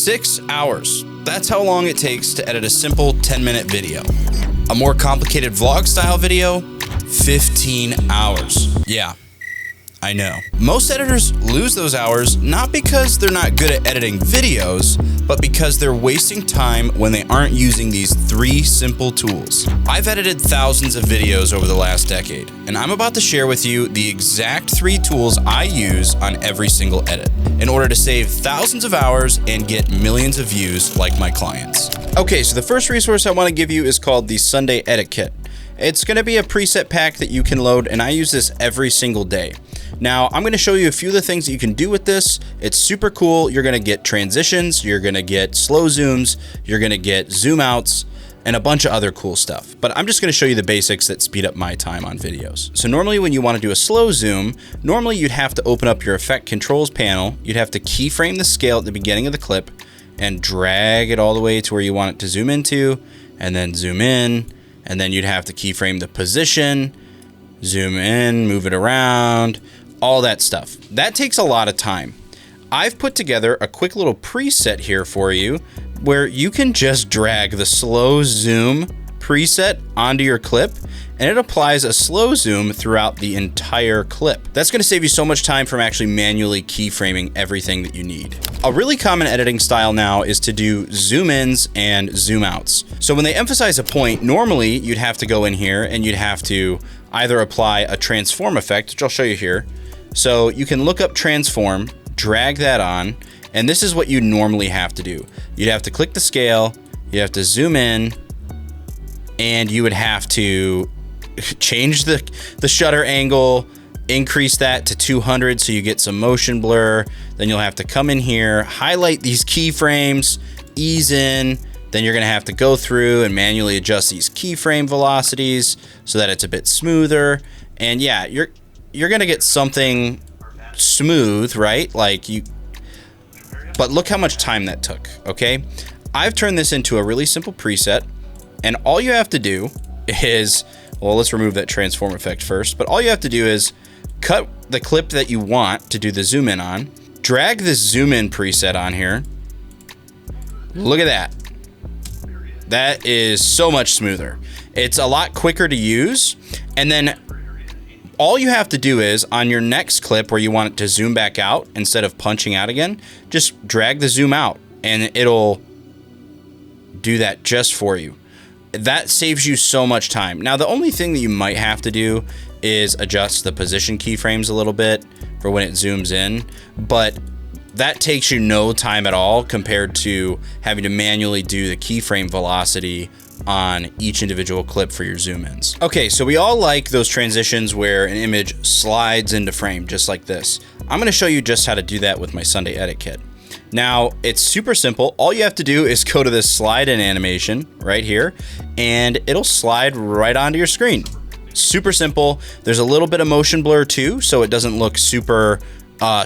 6 hours. That's how long it takes to edit a simple 10-minute video. A more complicated vlog style video, 15 hours. Yeah, I know. Most editors lose those hours not because they're not good at editing videos, but because they're wasting time when they aren't using these 3 simple tools. I've edited thousands of videos over the last decade, and I'm about to share with you the exact 3 tools I use on every single edit in order to save thousands of hours and get millions of views like my clients. Okay, so the first resource I want to give you is called the Sunday Edit Kit. It's going to be a preset pack that you can load, and I use this every single day. Now, I'm going to show you a few of the things that you can do with this. It's super cool. You're going to get transitions, you're going to get slow zooms, you're going to get zoom outs, and a bunch of other cool stuff. But I'm just going to show you the basics that speed up my time on videos. So normally when you want to do a slow zoom, normally you'd have to open up your effect controls panel. You'd have to keyframe the scale at the beginning of the clip and drag it all the way to where you want it to zoom into, and then zoom in, and then you'd have to keyframe the position, zoom in, move it around, all that stuff. That takes a lot of time. I've put together a quick little preset here for you where you can just drag the slow zoom preset onto your clip, and it applies a slow zoom throughout the entire clip. That's going to save you so much time from actually manually keyframing everything that you need. A really common editing style now is to do zoom ins and zoom outs. So when they emphasize a point, normally you'd have to go in here and you'd have to either apply a transform effect, which I'll show you here. So you can look up transform, drag that on, and this is what you normally have to do. You'd have to click the scale, you have to zoom in, and you would have to change the shutter angle, increase that to 200 so you get some motion blur. Then you'll have to come in here, highlight these keyframes, ease in. Then you're gonna have to go through and manually adjust these keyframe velocities so that it's a bit smoother. And yeah, you're gonna get something smooth, right? But look how much time that took, okay? I've turned this into a really simple preset, and all you have to do is, well, let's remove that transform effect first, but all you have to do is cut the clip that you want to do the zoom in on, drag this zoom in preset on here. Look at that. That is so much smoother. It's a lot quicker to use, and then all you have to do is on your next clip where you want it to zoom back out instead of punching out again, just drag the zoom out and it'll do that just for you. That saves you so much time. Now, the only thing that you might have to do is adjust the position keyframes a little bit for when it zooms in, but that takes you no time at all compared to having to manually do the keyframe velocity on each individual clip for your zoom ins. Okay, so we all like those transitions where an image slides into frame just like this. I'm gonna show you just how to do that with my Sunday Edit Kit. Now, it's super simple. All you have to do is go to this slide in animation right here, and it'll slide right onto your screen. Super simple. There's a little bit of motion blur too, so it doesn't look super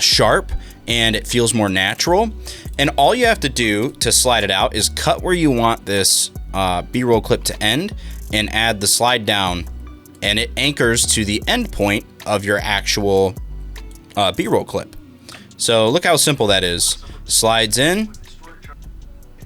sharp, and it feels more natural. And all you have to do to slide it out is cut where you want this B-roll clip to end and add the slide down, and it anchors to the end point of your actual B-roll clip. So look how simple that is. Slides in,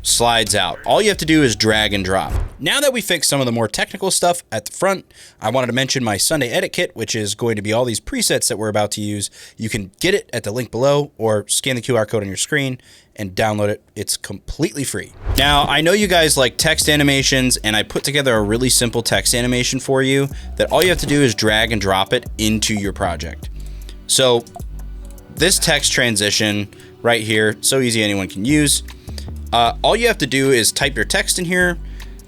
slides out. All you have to do is drag and drop. Now that we fixed some of the more technical stuff at the front, I wanted to mention my Sunday Edit Kit, which is going to be all these presets that we're about to use. You can get it at the link below or scan the QR code on your screen and download it. It's completely free. Now, I know you guys like text animations, and I put together a really simple text animation for you that all you have to do is drag and drop it into your project. So this text transition right here, so easy, anyone can use. All you have to do is type your text in here.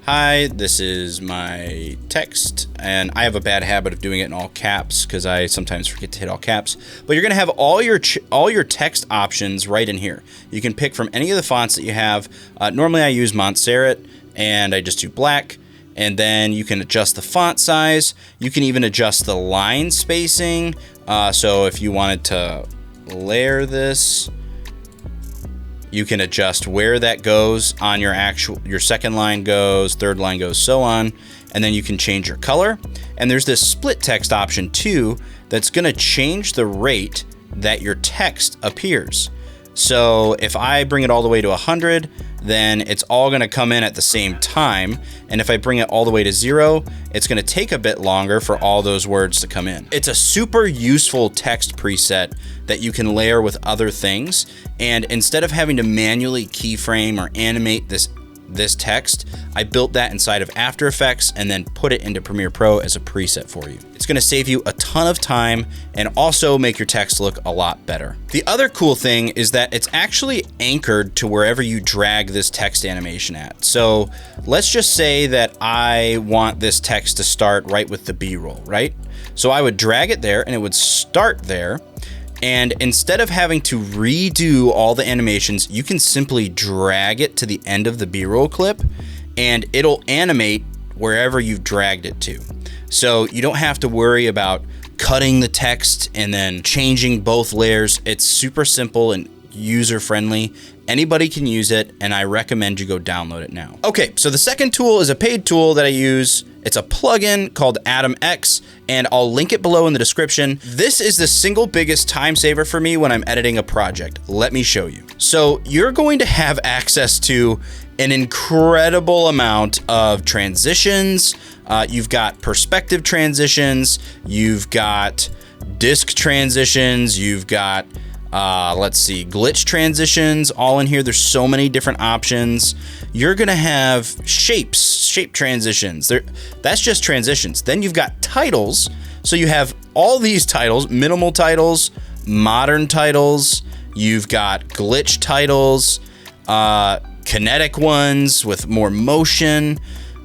Hi, this is my text, and I have a bad habit of doing it in all caps because I sometimes forget to hit all caps. But you're gonna have all your text options right in here. You can pick from any of the fonts that you have. Normally I use Montserrat, and I just do black. And then you can adjust the font size. You can even adjust the line spacing. So if you wanted to layer this, you can adjust where that goes on your second line goes, third line goes, so on. And then you can change your color. And there's this split text option too that's gonna change the rate that your text appears. So if I bring it all the way to 100, then it's all gonna come in at the same time. And if I bring it all the way to 0, it's gonna take a bit longer for all those words to come in. It's a super useful text preset that you can layer with other things. And instead of having to manually keyframe or animate this text, I built that inside of After Effects and then put it into Premiere Pro as a preset for you. It's gonna save you a ton of time and also make your text look a lot better. The other cool thing is that it's actually anchored to wherever you drag this text animation at. So let's just say that I want this text to start right with the B-roll, right? So I would drag it there and it would start there. And instead of having to redo all the animations, you can simply drag it to the end of the B-roll clip and it'll animate wherever you've dragged it to. So you don't have to worry about cutting the text and then changing both layers. It's super simple and user-friendly. Anybody can use it, and I recommend you go download it now. Okay, so the second tool is a paid tool that I use. It's a plugin called AtomX, and I'll link it below in the description. This is the single biggest time saver for me when I'm editing a project. Let me show you. So you're going to have access to an incredible amount of transitions. You've got perspective transitions, you've got disk transitions, you've got let's see, glitch transitions all in here. There's so many different options. You're gonna have shape transitions. That's just transitions. Then you've got titles. So you have all these titles, minimal titles, modern titles. You've got glitch titles, kinetic ones with more motion.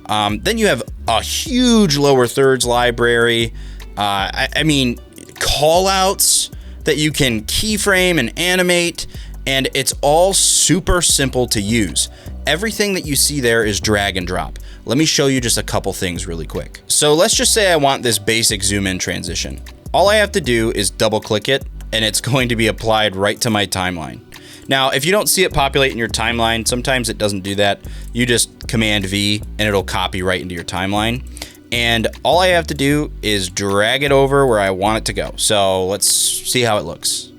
Then you have a huge lower thirds library. I mean, call outs that you can keyframe and animate, and it's all super simple to use. Everything that you see there is drag and drop. Let me show you just a couple things really quick. So let's just say I want this basic zoom in transition. All I have to do is double click it, and it's going to be applied right to my timeline. Now, if you don't see it populate in your timeline, sometimes it doesn't do that. You just Command V and it'll copy right into your timeline. And all I have to do is drag it over where I want it to go. So let's see how it looks.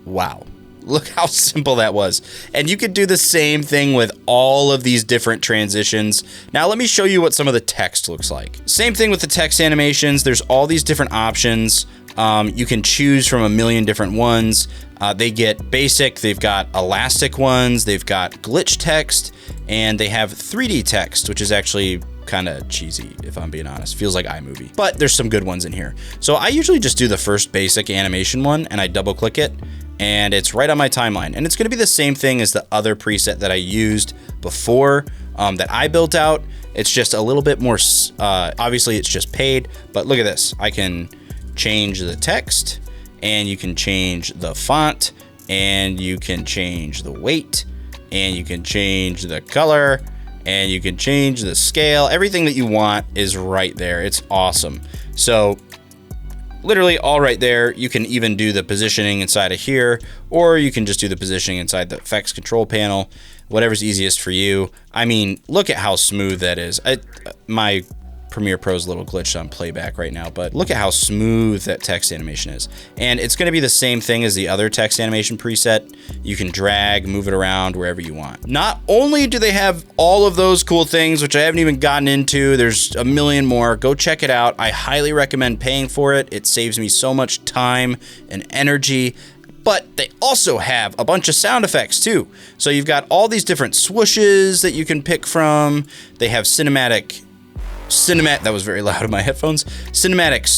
Wow, look how simple that was. And you could do the same thing with all of these different transitions. Now let me show you what some of the text looks like. Same thing with the text animations. There's all these different options. You can choose from a million different ones. They get basic, they've got elastic ones, they've got glitch text, and they have 3D text, which is actually kind of cheesy, if I'm being honest. Feels like iMovie, but there's some good ones in here. So I usually just do the first basic animation one and I double click it and it's right on my timeline. And it's gonna be the same thing as the other preset that I used before that I built out. It's just a little bit more, obviously it's just paid, but look at this. I can change the text and you can change the font and you can change the weight and you can change the color and you can change the scale. Everything that you want is right there. It's awesome. So literally all right there. You can even do the positioning inside of here, or you can just do the positioning inside the effects control panel, whatever's easiest for you. I mean, look at how smooth that is. My Premiere Pro's a little glitched on playback right now, but look at how smooth that text animation is. And it's gonna be the same thing as the other text animation preset. You can drag, move it around wherever you want. Not only do they have all of those cool things, which I haven't even gotten into, there's a million more. Go check it out. I highly recommend paying for it. It saves me so much time and energy. But they also have a bunch of sound effects too. So you've got all these different swooshes that you can pick from. They have cinematic, that was very loud in my headphones. Cinematic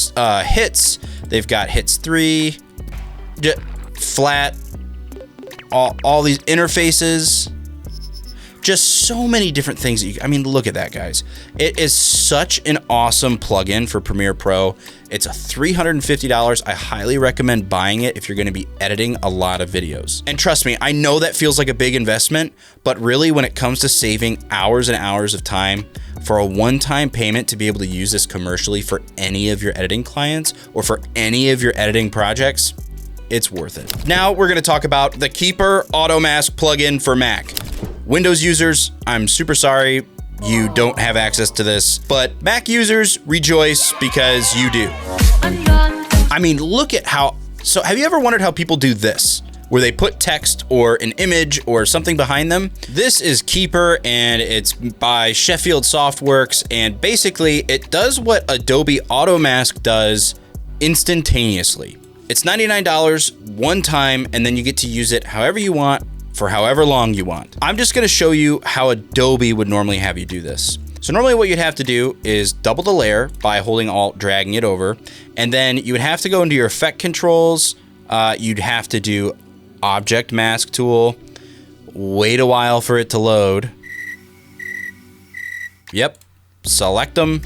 hits. They've got hits 3, flat, all these interfaces. Just so many different things that I mean, look at that, guys. It is such an awesome plugin for Premiere Pro. It's a $350. I highly recommend buying it if you're gonna be editing a lot of videos. And trust me, I know that feels like a big investment, but really when it comes to saving hours and hours of time for a one-time payment to be able to use this commercially for any of your editing clients or for any of your editing projects, it's worth it. Now we're gonna talk about the Keyper AtomX Plugin for Mac. Windows users, I'm super sorry you don't have access to this, but Mac users, rejoice because you do. I mean, look at how So have you ever wondered how people do this, where they put text or an image or something behind them? This is Keyper, and it's by Sheffield Softworks, and basically it does what Adobe AutoMask does instantaneously. It's $99 one time, and then you get to use it however you want for however long you want. I'm just gonna show you how Adobe would normally have you do this. So normally what you'd have to do is double the layer by holding Alt, dragging it over, and then you would have to go into your effect controls. You'd have to do Object Mask tool, wait a while for it to load. Yep, select them,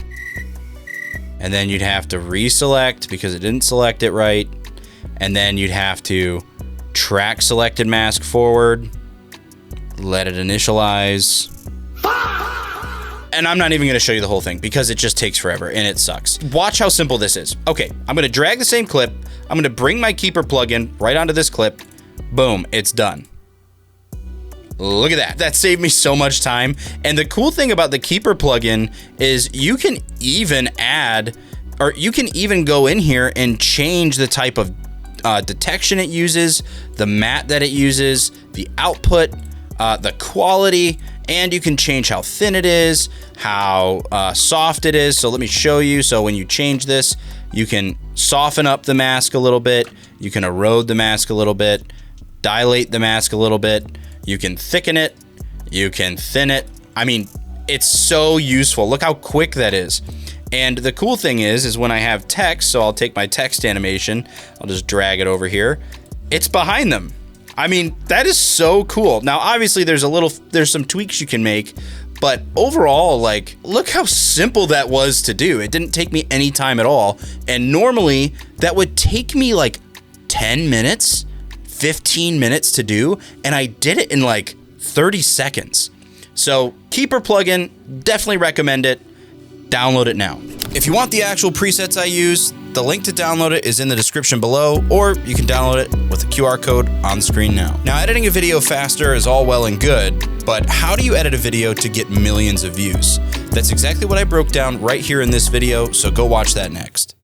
and then you'd have to reselect because it didn't select it right, and then you'd have to track selected mask forward, let it initialize. And I'm not even gonna show you the whole thing because it just takes forever and it sucks. Watch how simple this is. Okay, I'm gonna drag the same clip. I'm gonna bring my Keyper plugin right onto this clip. Boom, it's done. Look at that. That saved me so much time. And the cool thing about the Keyper plugin is you can even add, or you can even go in here and change the type of detection it uses, the matte that it uses, the output, the quality, and you can change how thin it is, how soft it is. So let me show you. So when you change this, you can soften up the mask a little bit, you can erode the mask a little bit, dilate the mask a little bit, you can thicken it, you can thin it. I mean, it's so useful. Look how quick that is. And the cool thing is when I have text, so I'll take my text animation, I'll just drag it over here, it's behind them. I mean, that is so cool. Now, obviously there's some tweaks you can make, but overall, like, look how simple that was to do. It didn't take me any time at all. And normally that would take me like 10 minutes, 15 minutes to do, and I did it in like 30 seconds. So Keyper plugin, definitely recommend it. Download it now. If you want the actual presets I use, the link to download it is in the description below, or you can download it with the QR code on the screen now. Now, editing a video faster is all well and good, but how do you edit a video to get millions of views? That's exactly what I broke down right here in this video, so go watch that next.